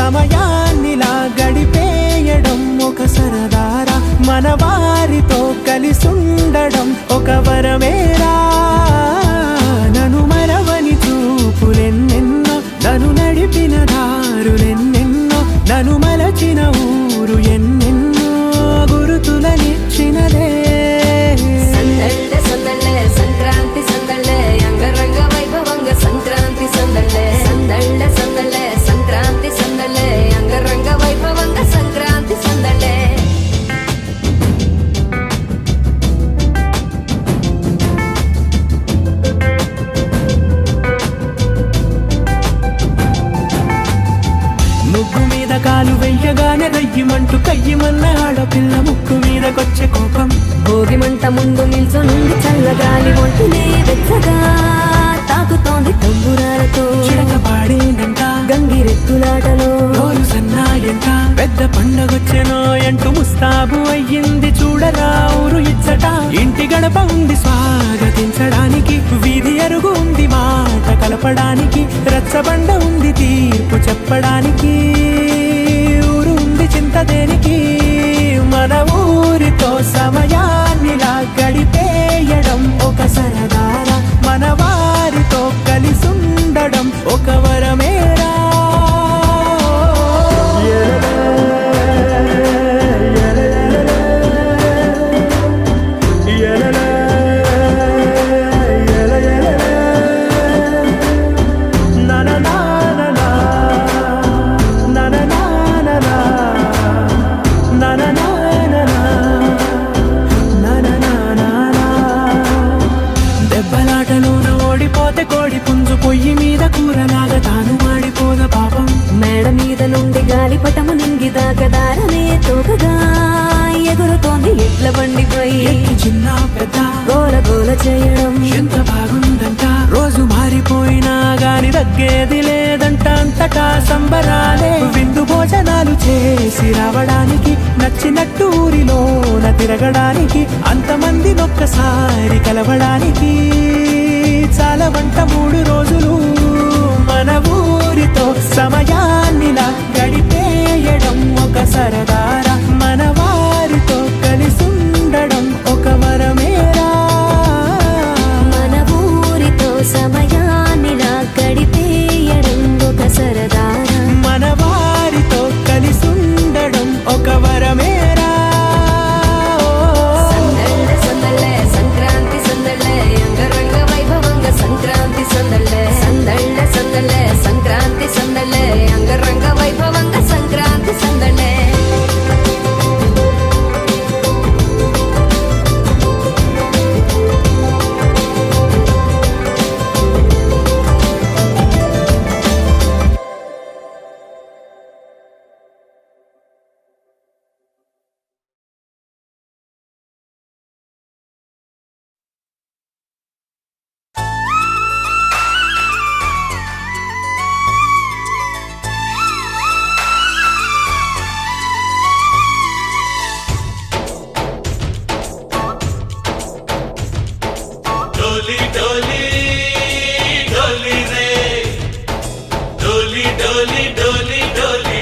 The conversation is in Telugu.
సమయాన్నిలా గడిపేయడం ఒక సరదారా, మన వారితో కలిసుండడం ఒక వరమేరా. నన్ను మరవని చూపులెన్నెన్నో, నన్ను నడిపిన దారులెన్నెన్నో, నన్ను మలచిన ఊరు ఎన్నెన్నో గురుతులనిచ్చినదే. సందళ్ళే సందళ్ళే సంక్రాంతి సందళ్ళే అంగరంగ వైభవంగ సంక్రాంతి సందళ్ళే. సందళ్ళే సందళ్ళే సంక్రాంతి సందళ్ళే అంగరంగ వైభవంగ సంక్రాంతి సందళ్ళే. ముగ్గు మీద కాలు వెయ్యగానే రయ్యమంటూ కయ్యమన్న ఆడపిల్ల ముక్కు మీదకొచ్చే కోపం. భోగి మంట ముందు నిల్చొనుంది చల్లగాలి ఒంటినే వెచ్చగా తాకుతోంది తంబురాలతో. చిడక పాడేనంట గంగిరెత్తులాటలో రోజు సన్నాయంట, పెద్ద పండగొచ్చెనో అంటూ ముస్తాబు అయ్యింది చూడరా ఊరు ఇచ్చట. ఇంటి గడప ఉంది స్వాగతించడానికి, వీధి అరుగు ఉంది మాట కలపడానికి, రచ్చబండ ఉంది తీర్పు చెప్పడానికి, ఊరు ఉంది చింత దేనికి. మన ఊరితో సమయాన్నిలా గడిపేయడం ఒక సరదారా, మన వారితో కలిసుండడం ఒక వరమేరా. దెబ్బలాటలోన ఓడిపోతే కోడి పుంజు పొయ్యి మీద కూరలాగా తాను మాడిపోద పాపం. మేడ మీద నుండి గాలిపటము నింగి దాకదారనే తోకగా ఎగురుతోంది ఎడ్ల బండిపై. ఎక్కి చిన్న పెద్ద గోల గోల చేయడం ఎంత బాగుందంట, రోజు మారిపోయినా గాని తగ్గేది లేదంట. అంతటా సంబరాలే, విందు భోజనాలు చేసి రావడానికి, నచ్చినట్టు ఊరిలోన తిరగడానికి, అంతమంది ఒక్కసారి కలవడానికి చాలా వంట 3 రోజులు. మన ఊరితో సమయాన్నిలా గడిపేయడం ఒక సరదారా, మన వారితో కలిసుండడం ఒక వరమేరా. మన ఊరితో సమయాన్నిలా గడిపేయడం ఒక సరదారా, మన వారితో కలిసుండడం ఒక వరమేరా. సందళ్ళే సందళ్ళే సంక్రాంతి సందళ్ళే అంగరంగ వైభవంగ సంక్రాంతి సందళ్ళే. సందళ్ళే సందళ్ళే సంక్రాంతి సందళ్ళే అంగరంగ వైభవంగ సంక్రాంతి సందళ్ళే. डोली डोली डोली रे, डोली डोली डोली डोली